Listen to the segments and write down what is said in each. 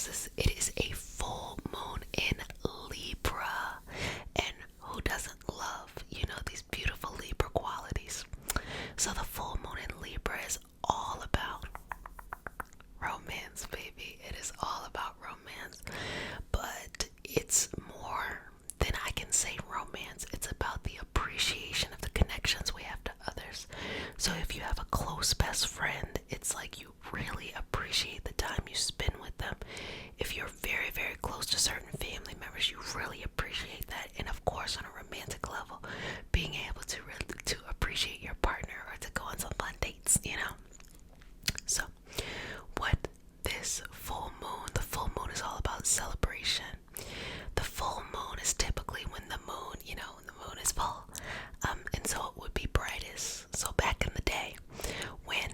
because it is a full moon in Libra. And who doesn't love, these beautiful Libra qualities? So the full moon in Libra is all about romance, baby. It is all about romance. But it's more than I can say romance. It's about the appreciation of the connections we have to others. So if you have a close best friend, it's like you really appreciate the time you spend with them. If you're very, very close to certain family members, you really appreciate that. And of course, on a romantic level, being able to appreciate your partner or to go on some fun dates. So, what the full moon is all about celebration. The full moon is typically when the moon is full. And so it would be brightest. So back in the day, when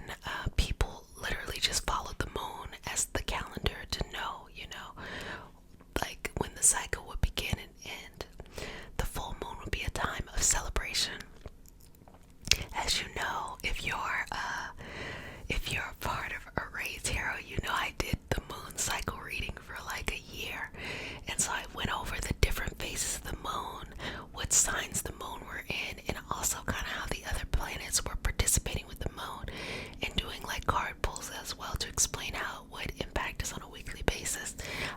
people literally just followed the moon as the calendar to know, like when the cycle would begin and end, the full moon would be a time of celebration. As you know, if you're a part of a Raise Tarot, I did the moon cycle reading for like a year. And so I went over the different phases of the moon, what signs the moon were in, and also kind of how the other planets were participating with the moon, and doing like card pulls as well to explain how it would impact us on a weekly basis.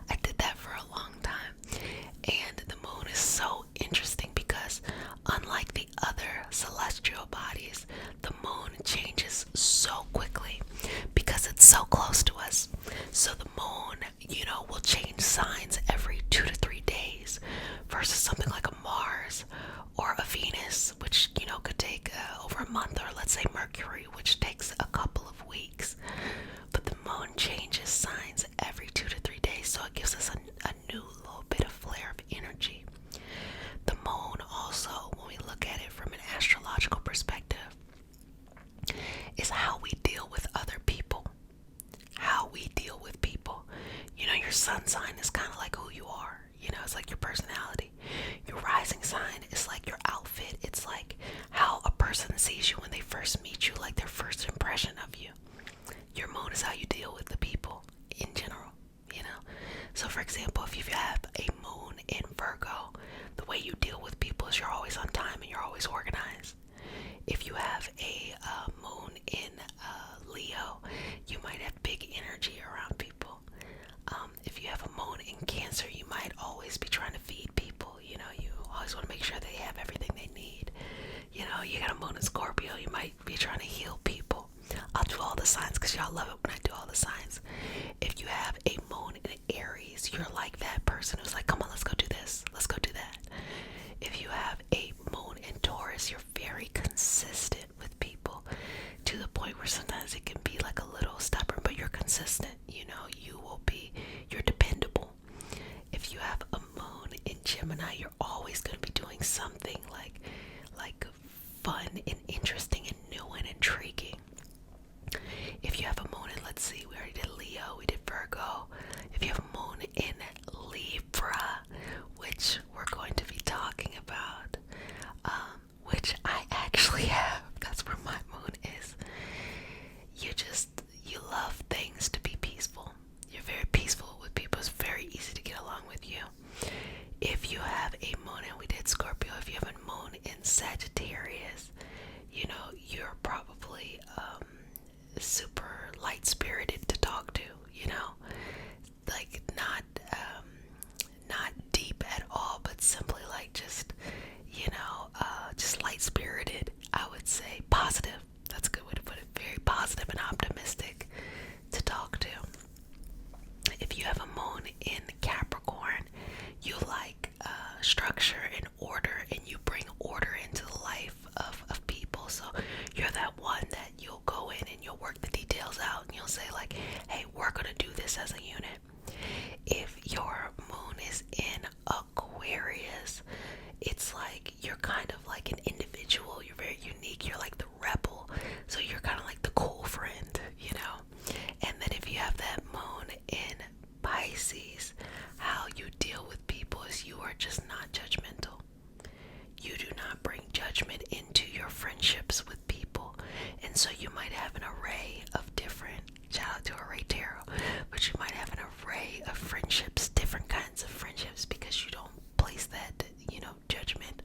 I did that for a long time. And the moon is so interesting because unlike the other celestial bodies, the moon changes so quickly because it's so close to us. So the moon, will change signs every 2 to 3 days versus something like a Mars or a Venus, which, could take over a month, or let's say Mercury, which takes a couple of weeks. But the moon changes signs every 2 to 3 days, so it gives us a new little bit of flare of energy. The moon also, when we look at it from an astrological perspective, is how we deal with other people. How we deal with people. Your sun sign is kind of like who you are. It's like your personality. Your rising sign is like your outfit. It's like how a person sees you when they first meet you, like their first impression of you. Your moon is how you deal with the people in general. So for example, if you have a moon in Virgo, the way you deal with people is you're always on time and you're always organized. If you have a moon in Leo, you might have big energy around people. If you have a moon in Cancer, you might always be trying to feed people. You always want to make sure they have everything they need. You got a moon in Scorpio, you might be trying to heal people. I'll do all the signs because y'all love it when I do all the signs. If you have a moon in Aries, you're like that person who's like, come on, let's go do this, let's go do that. If you have a moon in Taurus, you're very consistent with people to the point where sometimes it can be like a little stubborn, but you're consistent. You're dependable. If you have a moon in Gemini, you're always going to be doing something like fun and interesting and new and intriguing. If you have a moon in, let's see, we already did Leo, we did Virgo. If you have a moon in Libra, which we're going to be talking about, which I actually have, that's where my moon is. You love things to be peaceful. You're very peaceful with people. It's very easy to get along with you. If you have a moon, and we did Scorpio, if you have a moon in Sagittarius, you're probably super light-spirited to talk to, like not deep at all, but simply like just light-spirited, I would say. Positive, that's a good way to put it. Very positive and optimistic to talk to. If you have a moon in Capricorn, you like structure and order, and you bring order into the life of people. So you're that one that you'll go in and you'll work the details out, and you'll say like, hey, we're gonna do this as a unit. If your moon is in Aquarius, it's like you're kind of like an individual. You're very unique. You're like the rebel. So you're kind of like the cool friend, And then if you have that moon in Pisces, how you deal with people is you are just not judgmental. You do not bring judgment into your friendships with people. And so you might have an array of different, shout out to Array Tarot, but you might have an array way of friendships, different kinds of friendships, because you don't place that, judgment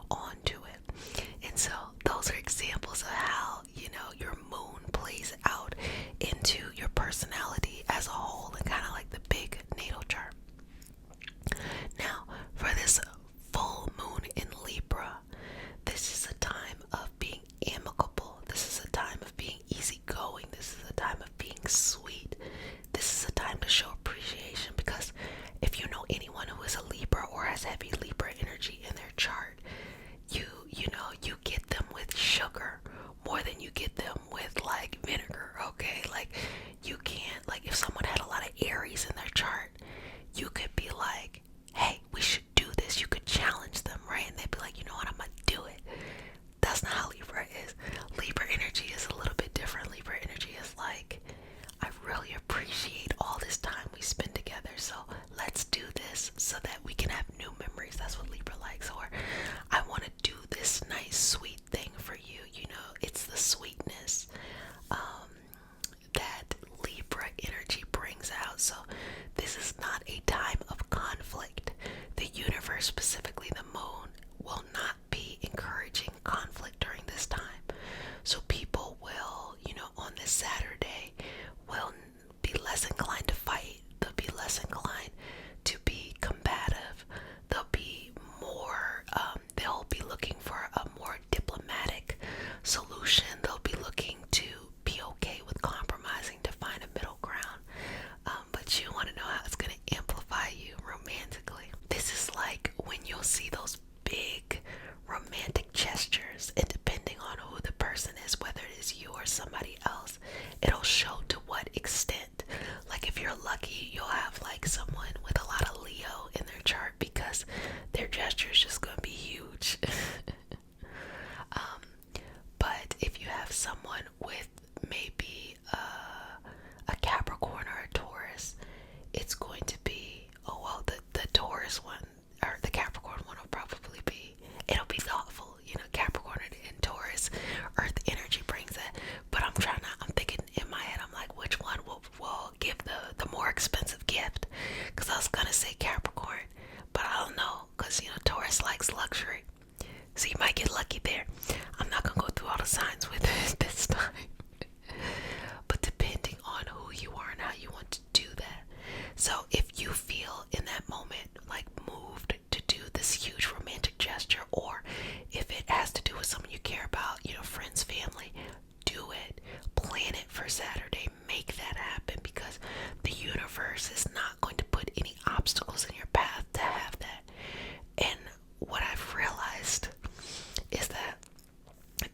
onto it. And so those are examples of how, your moon plays out into your personality as a whole, and kind of like the big natal chart. Now, for this full moon in Libra, this is a time of being amicable. This is a time of being easygoing. This is a time of being sweet. This is a time to show appreciation, because if you know anyone who is a Libra or has heavy Libra energy in their chart, you get them with sugar more than you get them with like vinegar, okay? Like, you can't, like, if someone had a lot of Aries in their chart, you could be like, hey, we should do this. You could challenge them, right? And they'd be like, you know what, I'm gonna do it. That's not how Libra is. Libra energy is a little bit different. Libra energy is like, I really appreciate all this time we spend together, so let's do this so that we can have new memories. That's what Libra likes. Or, I want to do this nice sweet thing for you. It's the sweetness that Libra energy brings out. So this is not a time of conflict. The universe, specifically the moon, will not be encouraging conflict during this time. So people will, on this Saturday, will be less inclined to fight. They'll be less inclined to be combative. They'll be more, they'll be looking for a more diplomatic solution. They'll be looking to be okay with compromising to find a middle ground. But you want to know how it's going to amplify you romantically. This is like when you'll see those big romantic gestures, and depending on who the person is, whether it is you or somebody else, it'll show to what extent. Like, if you're lucky, you'll have like someone with a lot of Leo in their chart, because their gesture is just going to be huge. But if you have someone with maybe a Capricorn or a Taurus, it's going to be, the Taurus one or the Capricorn one will probably be, it'll be thoughtful. Capricorn and Taurus, Earth energy brings that. But I'm thinking in my head, I'm like, which one will give the more expensive gift? Because I was gonna say Capricorn, but I don't know, because Taurus likes luxury. So you might get lucky there. I'm not gonna go through all the signs with it this time. But depending on who you are and how you want to do that. So if you feel in that moment like moved to do this huge romantic gesture, or if it has to do with someone you care about, friends, family, do it. Plan it for Saturday. Make that happen, because the universe is not going to put any obstacles in your path to have that. And what I've realized is that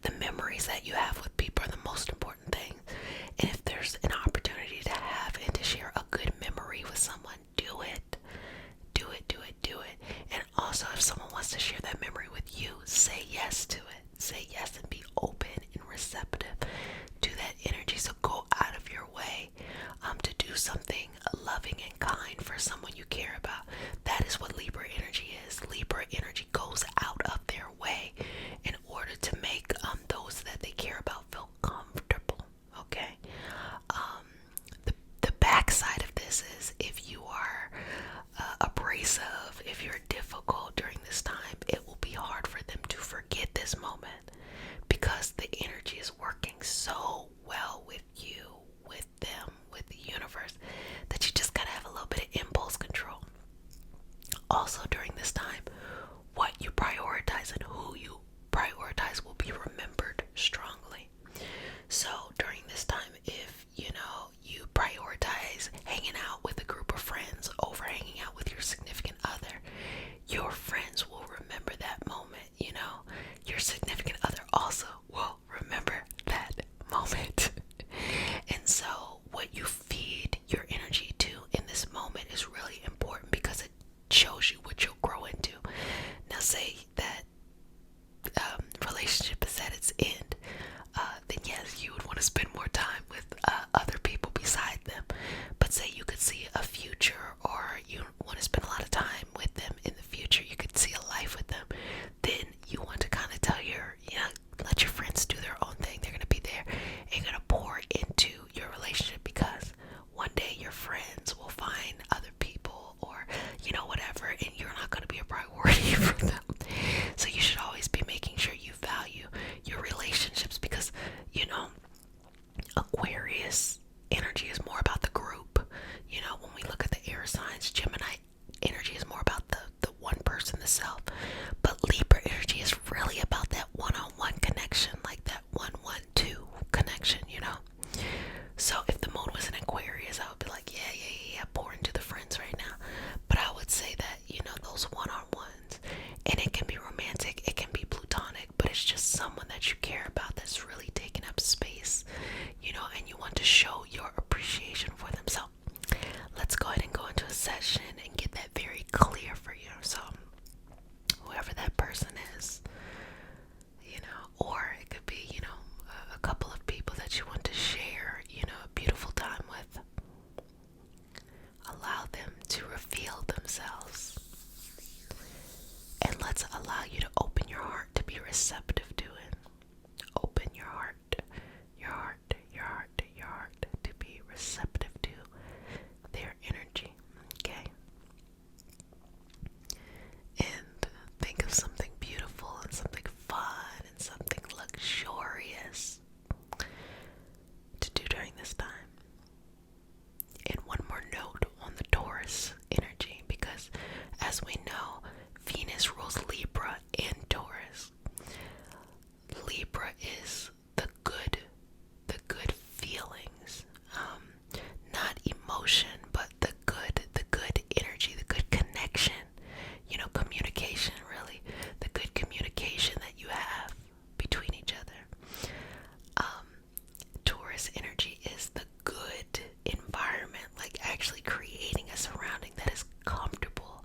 the memories that you have with people are the most important thing. And if there's an opportunity to have and to share a good memory with someone, do it. Do it, do it, do it. And also, if someone wants to share that memory with you, say yes to it. Say yes and be open and receptive to that energy. So go out of your way to do something loving and kind for someone you care about. That is what Libra energy is. Libra energy goes out of their way in order to make those that they care about feel comfortable. Okay. The backside of this is, if you are abrasive, if you're difficult during this time, it will be hard for them to forget this moment, because the energy is working so well with you, with them, with the universe, that you just gotta have a little bit of impulse control. Also, during this time, what you prioritize and who you prioritize will be remembered strongly. So during this time, if you prioritize hanging out with a group of friends over hanging out with your significant other, your friends will remember that moment. Your significant other also will remember that moment. And so what you feed your energy to in this moment is really important, because it shows you what you'll grow into. Now, say that relationship is at its end, then yes, you would want to spend more time with other people beside them. But say you could see a future, or you want to spend a lot of time with them in the future, you could see a life with them, then you want to kind of let your friends do their own thing. They're going to be there and going to pour into your relationship, because one day your friends will find other reveal themselves. And let's allow you to open your heart to be receptive to it. Open your heart, your heart, your heart, your heart to be receptive to their energy. Okay? And think of something beautiful and something fun and something luxurious to do during this time. And one more note on the Taurus energy, because as we know, Venus rules Libra and Taurus. Libra is the good feelings, not emotion, but the good energy, the good connection, communication, really, the good communication that you have between each other. Taurus energy is the good environment, like actually creating a surrounding that is comfortable,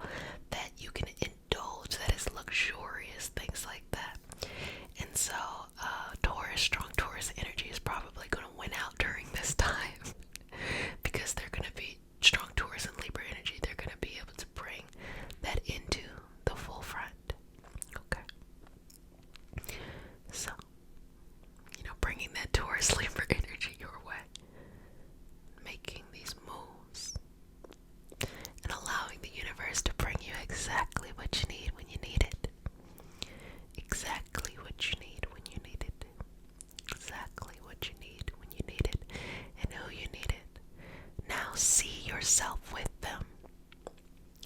that you can indulge, that is luxurious, things like that. And so strong Taurus energy is probably going to win out during this time because they're going to be strong Taurus and Libra energy. They're going to be able to bring that into the full front. Okay. So, bringing that Taurus Libra energy your way, making these moves, and allowing the universe to bring you exactly what you need when you need it. Exactly what you need when you need it. Exactly what you need when you need it, and who you need it. Now see yourself with them.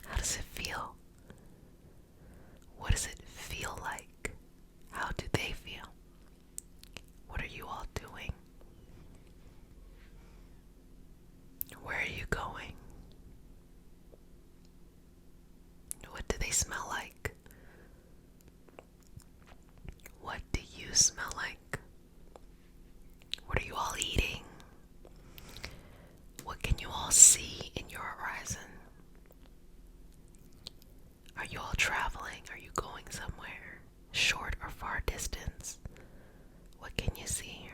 How does it feel? What does it feel like? How do they feel? What are you all doing? Where are you going? What do they smell like? What do you smell like? What are you all eating? What can you all see in your horizon? Are you all traveling? Are you going somewhere? Short or far distance? What can you see here?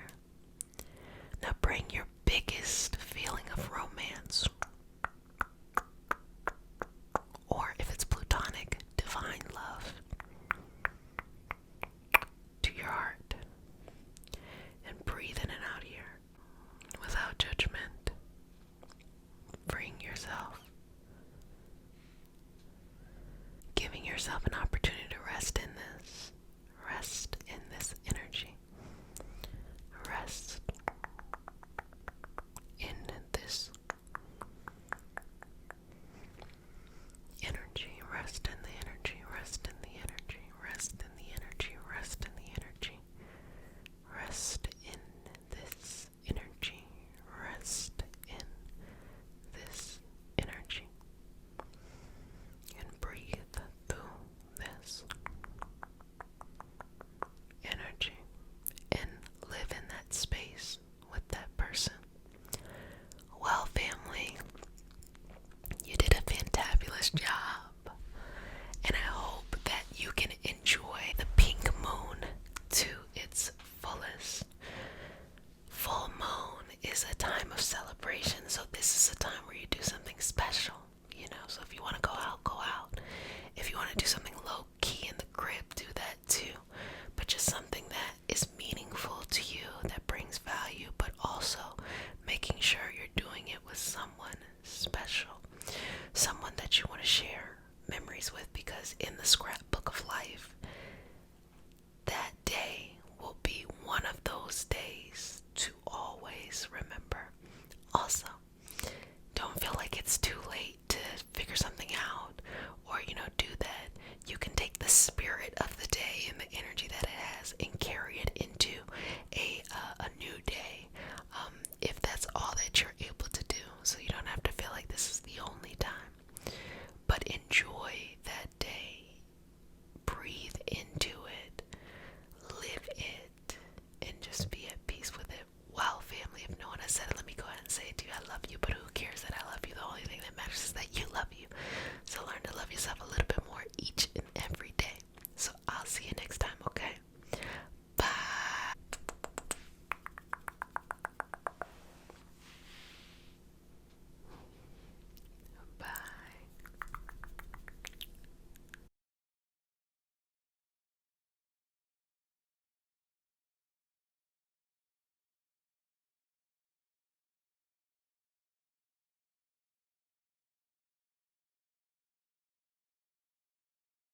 Now bring your biggest feeling of romance, or if it's platonic, divine love, to your heart, and breathe in and out here without judgment. Bring yourself, giving yourself an opportunity to rest in this energy. Rest in this energy. Rest in the energy. Rest in the energy. Rest in the energy. Rest in the energy. Rest in this energy. Rest in this energy. And breathe through this energy and live in that space with that person. Well, family, you did a fantabulous job, and I hope that you can enjoy the pink moon to its fullest. Full moon is a time of celebration, so this is a time where you do something special, so if you want to go out, go out. If you want to do something low key in the crib, do that too, but just something that is meaningful to you, that brings value, but also making sure you're doing it with someone special, someone that you want to share memories with, because in the scrapbook of life,